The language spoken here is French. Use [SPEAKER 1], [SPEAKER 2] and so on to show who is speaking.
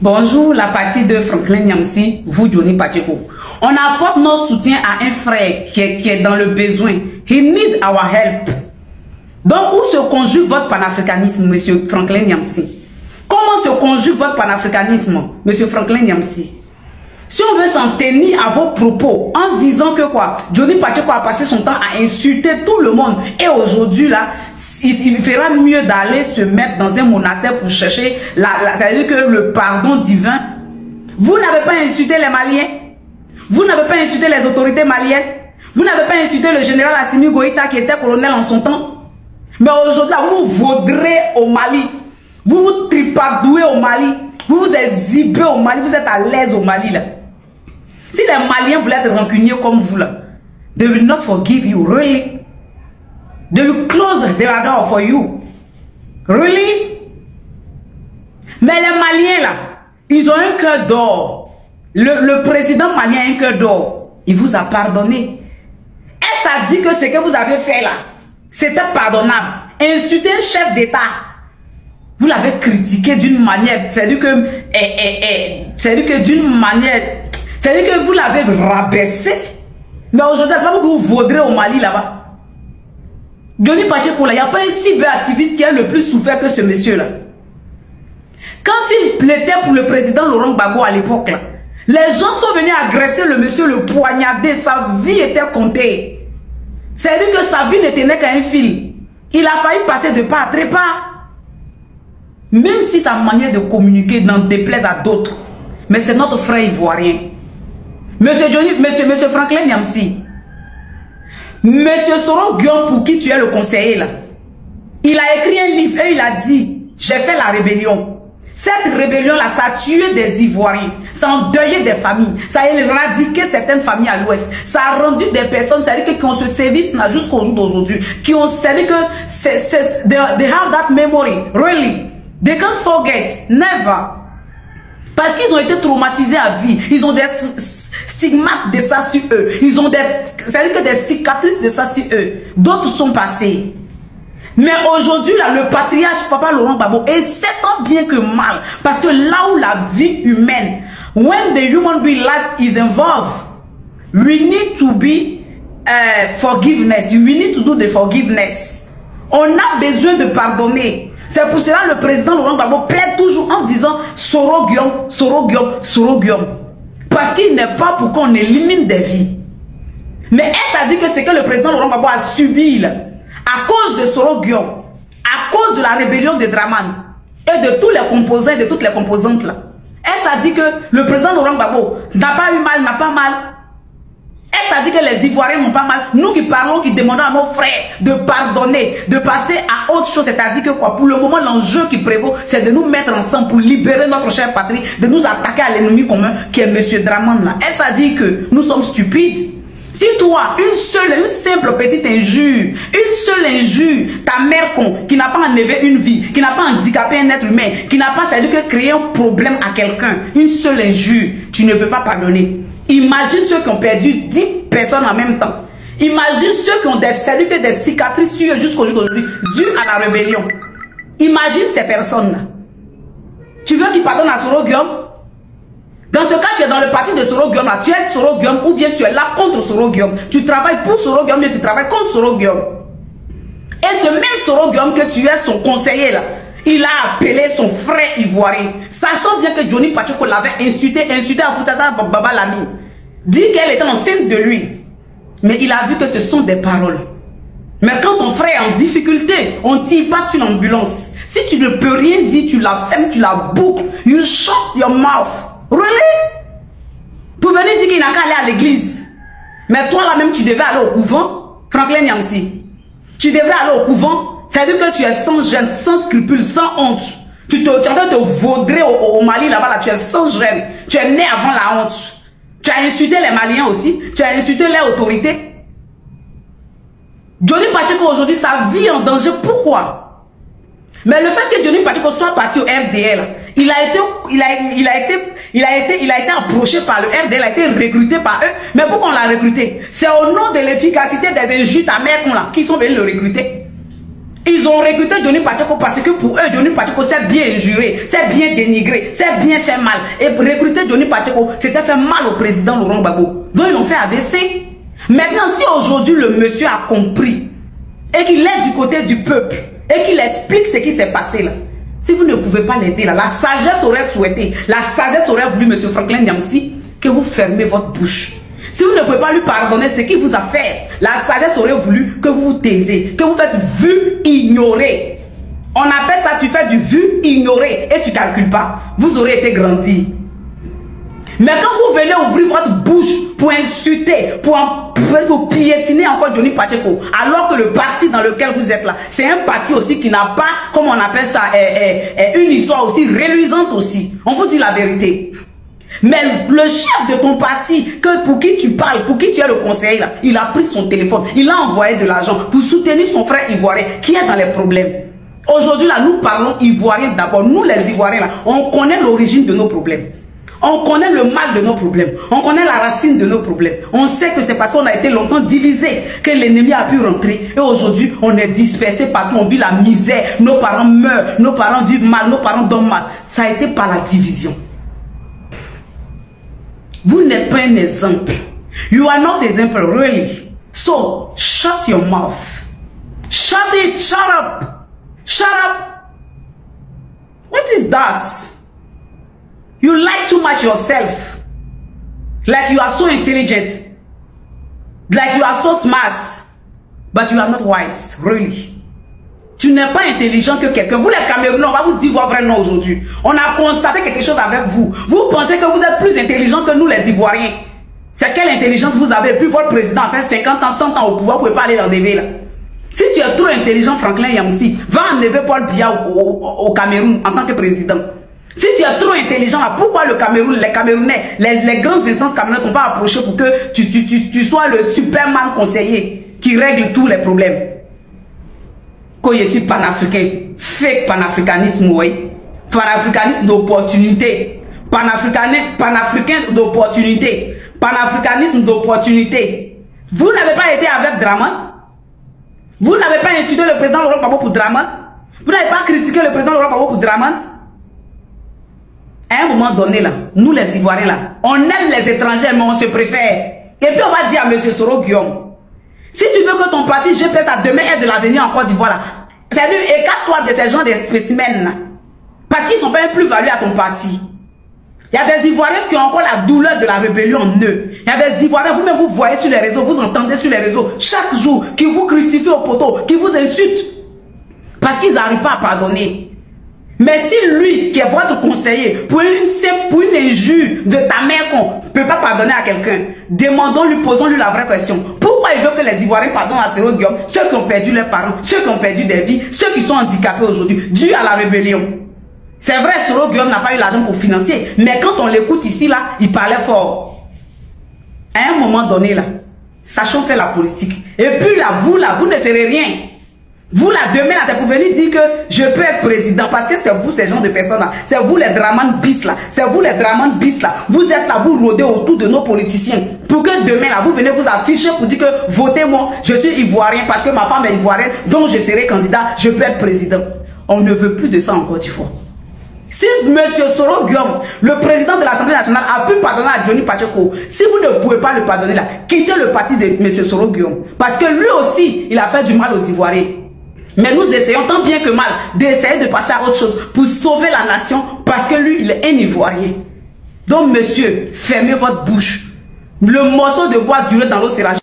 [SPEAKER 1] Bonjour, la partie de Franklin Nyamsi, vous Johnny Pacheco. On apporte notre soutien à un frère qui est dans le besoin. He need our help. Donc, où se conjugue votre panafricanisme, monsieur Franklin Nyamsi? Comment se conjugue votre panafricanisme, monsieur Franklin Nyamsi? Si on veut s'en tenir à vos propos en disant que quoi, Johnny Pacheco a passé son temps à insulter tout le monde et aujourd'hui là, il fera mieux d'aller se mettre dans un monastère pour chercher c'est-à-dire que le pardon divin. Vous n'avez pas insulté les Maliens, vous n'avez pas insulté les autorités maliennes, vous n'avez pas insulté le général Assimi Goïta qui était colonel en son temps. Mais aujourd'hui vous vous vaudrez au Mali, vous vous tripardouez au Mali, vous vous exhibez au Mali, vous êtes à l'aise au Mali là. Si les Maliens voulaient être rancuniers comme vous là, they will not forgive you, really. They will close their door for you. Really? Mais les Maliens là, ils ont un cœur d'or. Le président malien a un cœur d'or. Il vous a pardonné. Est-ce a dit que ce que vous avez fait là, c'était pardonnable? Insulter un chef d'État, vous l'avez critiqué d'une manière, c'est-à-dire que d'une manière, c'est-à-dire que vous l'avez rabaissé. Mais aujourd'hui, c'est pas vous vaudrez au Mali là-bas. Johnny Pacheco, il n'y a pas un cyberactiviste qui a le plus souffert que ce monsieur-là. Quand il plaidait pour le président Laurent Gbagbo à l'époque, les gens sont venus agresser le monsieur, le poignarder. Sa vie était comptée. C'est-à-dire que sa vie ne tenait qu'à un fil. Il a failli passer de pas à trépas. Même si sa manière de communiquer n'en déplaise à d'autres. Mais c'est notre frère ivoirien. Monsieur Franklin Nyamsi. Monsieur Soro Guillaume, pour qui tu es le conseiller là, il a écrit un livre et il a dit, j'ai fait la rébellion. Cette rébellion là, ça a tué des Ivoiriens, ça a endeuillé des familles, ça a éradiqué certaines familles à l'ouest, ça a rendu des personnes, c'est-à-dire qui ont ce service là jusqu'au jour d'aujourd'hui, qui ont, c'est-à-dire que they have that memory, really, they can't forget, never. Parce qu'ils ont été traumatisés à vie, ils ont des stigmates de ça sur eux. Ils ont c'est-à-dire que des cicatrices de ça sur eux. D'autres sont passés. Mais aujourd'hui, là, le patriarche Papa Laurent Gbagbo, et c'est tant bien que mal. Parce que là où la vie humaine, when the human being life is involved, we need to be forgiveness. We need to do the forgiveness. On a besoin de pardonner. C'est pour cela que le président Laurent Gbagbo plaide toujours en disant Soro Guillaume, Soro Guillaume, Soro Guillaume. Parce qu'il n'est pas pour qu'on élimine des vies. Mais est-ce à dire que c'est que le président Laurent Gbagbo a subi là, à cause de Soro Guillaume, à cause de la rébellion de Draman et de tous les composants et de toutes les composantes là. Est-ce à dire que le président Laurent Gbagbo n'a pas eu mal, n'a pas mal? Est-ce à dire que les Ivoiriens n'ont pas mal? Nous qui parlons, qui demandons à nos frères de pardonner, de passer à autre chose, c'est-à-dire que quoi? Pour le moment, l'enjeu qui prévaut, c'est de nous mettre ensemble pour libérer notre chère patrie, de nous attaquer à l'ennemi commun qui est M. Draman là. Est-ce à dire que nous sommes stupides? Si toi, une simple petite injure, ta mère con, qui n'a pas enlevé une vie, qui n'a pas handicapé un être humain, qui n'a pas, c'est-à-dire que créé un problème à quelqu'un, une seule injure, tu ne peux pas pardonner. Imagine ceux qui ont perdu 10 personnes en même temps. Imagine ceux qui ont des cicatrices sur eux jusqu'au jour d'aujourd'hui, dues à la rébellion. Imagine ces personnes-là. Tu veux qu'ils pardonnent à Soro Guillaume? Dans ce cas, tu es dans le parti de Soro Guillaume, là. Tu es Soro Guillaume ou bien tu es là contre Soro Guillaume. Tu travailles pour Soro Guillaume, mais tu travailles contre Soro Guillaume. Et ce même Soro Guillaume que tu es son conseiller là, il a appelé son frère ivoirien, sachant bien que Johnny Pacheco l'avait insulté à Foutada Baba Lami, dit qu'elle était enceinte de lui. Mais il a vu que ce sont des paroles. Mais quand ton frère est en difficulté, on ne tire pas sur l'ambulance. Si tu ne peux rien dire, tu la fermes, tu la boucles. You shut your mouth. Really? Pour venir dire qu'il n'a qu'à aller à l'église. Mais toi là même, tu devais aller au couvent, Franklin Nyamsi. Tu devrais aller au couvent. C'est-à-dire que tu es sans gêne, sans scrupule, sans honte. Tu es en train de te vaudrer au Mali là-bas, là, tu es sans gêne. Tu es né avant la honte. Tu as insulté les Maliens aussi. Tu as insulté les autorités. Johnny Pacheco aujourd'hui, sa vie en danger. Pourquoi? Mais le fait que Johnny Pacheco soit parti au RDL, il a été approché par le RDL, il a été recruté par eux. Mais pourquoi on l'a recruté? C'est au nom de l'efficacité des injures ta mère qui sont venus le recruter. Ils ont recruté Johnny Pacheco parce que pour eux, Johnny Pacheco s'est bien injuré, s'est bien dénigré, s'est bien fait mal. Et recruter Johnny Pacheco, c'était fait mal au président Laurent Gbagbo. Donc ils l'ont fait à dessein. Maintenant, si aujourd'hui le monsieur a compris et qu'il est du côté du peuple et qu'il explique ce qui s'est passé là, si vous ne pouvez pas l'aider là, la sagesse aurait souhaité, la sagesse aurait voulu, monsieur Franklin Nyamsi, que vous fermez votre bouche. Si vous ne pouvez pas lui pardonner ce qu'il vous a fait, la sagesse aurait voulu que vous vous taisez, que vous faites vu ignorer. On appelle ça, tu fais du vu ignorer et tu ne calcules pas. Vous aurez été grandi. Mais quand vous venez ouvrir votre bouche pour insulter, pour piétiner encore Johnny Pacheco, alors que le parti dans lequel vous êtes là, c'est un parti aussi qui n'a pas, comme on appelle ça, une histoire aussi reluisante aussi. On vous dit la vérité. Mais le chef de ton parti, pour qui tu parles, pour qui tu es le conseiller là, il a pris son téléphone, il a envoyé de l'argent pour soutenir son frère ivoirien qui est dans les problèmes. Aujourd'hui là, nous parlons ivoiriens d'abord. Nous les ivoiriens là, on connaît l'origine de nos problèmes. On connaît le mal de nos problèmes. On connaît la racine de nos problèmes. On sait que c'est parce qu'on a été longtemps divisé que l'ennemi a pu rentrer. Et aujourd'hui, on est dispersé partout. On vit la misère. Nos parents meurent. Nos parents vivent mal. Nos parents dorment mal. Ça a été par la division. Vous n'êtes pas un exemple. You are not an example, really. So, shut your mouth. Shut it. Shut up. Shut up. What is that? You like too much yourself. Like you are so intelligent. Like you are so smart. But you are not wise, really. Tu n'es pas intelligent que quelqu'un. Vous les Camerounais, on va vous dire votre vrai nom aujourd'hui. On a constaté quelque chose avec vous. Vous pensez que vous êtes plus intelligent que nous les Ivoiriens. C'est quelle intelligence vous avez? Puis votre président a fait 50 ans, 100 ans au pouvoir, vous ne pouvez pas aller dans des villes. Si tu es trop intelligent, Franklin Nyamsi, va enlever Paul Biya au Cameroun en tant que président. Si tu es trop intelligent, pourquoi le Cameroun, les Camerounais, les grandes instances camerounaises t'ont pas approché pour que tu sois le Superman conseiller qui règle tous les problèmes? Quand je suis panafricain, fake panafricanisme, oui. Panafricanisme d'opportunité. Panafricain d'opportunité. Panafricanisme d'opportunité. Vous n'avez pas été avec Draman? Vous n'avez pas insulté le président Laurent Gbagbo pour Draman? Vous n'avez pas critiqué le président Laurent Gbagbo pour Draman? À un moment donné, là, nous les Ivoiriens, là, on aime les étrangers, mais on se préfère. Et puis on va dire à M. Soro Guillaume, si tu veux que ton parti GPS à demain ait de l'avenir en Côte d'Ivoire, là, c'est-à-dire écarte-toi de ces gens des spécimens, là, parce qu'ils ne sont pas un plus-value à ton parti. Il y a des Ivoiriens qui ont encore la douleur de la rébellion en eux. Il y a des Ivoiriens, vous-même vous voyez sur les réseaux, vous entendez sur les réseaux, chaque jour, qui vous crucifient au poteau, qui vous insultent, parce qu'ils n'arrivent pas à pardonner. Mais si lui, qui est votre conseiller, pour une injure de ta mère qu'on ne peut pas pardonner à quelqu'un, demandons-lui, posons-lui la vraie question. Pourquoi il veut que les Ivoiriens pardonnent à Soro Guillaume, ceux qui ont perdu leurs parents, ceux qui ont perdu des vies, ceux qui sont handicapés aujourd'hui, dû à la rébellion? C'est vrai, Soro Guillaume n'a pas eu l'argent pour financer, mais quand on l'écoute ici, là, il parlait fort. À un moment donné, là, sachons faire la politique. Et puis là, vous ne ferez rien. Vous là, demain, là, c'est pour venir dire que je peux être président parce que c'est vous, ces gens de personnes là. C'est vous les Draman bis là. C'est vous les Draman bis là. Vous êtes là, vous rôdez autour de nos politiciens. Pour que demain là, vous venez vous afficher pour dire que votez-moi, je suis ivoirien parce que ma femme est ivoirienne, donc je serai candidat, je peux être président. On ne veut plus de ça en Côte d'Ivoire. Si M. Soro Guillaume, le président de l'Assemblée nationale, a pu pardonner à Johnny Pacheco, si vous ne pouvez pas le pardonner là, quittez le parti de M. Soro Guillaume. Parce que lui aussi, il a fait du mal aux Ivoiriens. Mais nous essayons tant bien que mal d'essayer de passer à autre chose pour sauver la nation parce que lui, il est un Ivoirien. Donc, monsieur, fermez votre bouche. Le morceau de bois duré dans l'eau, c'est la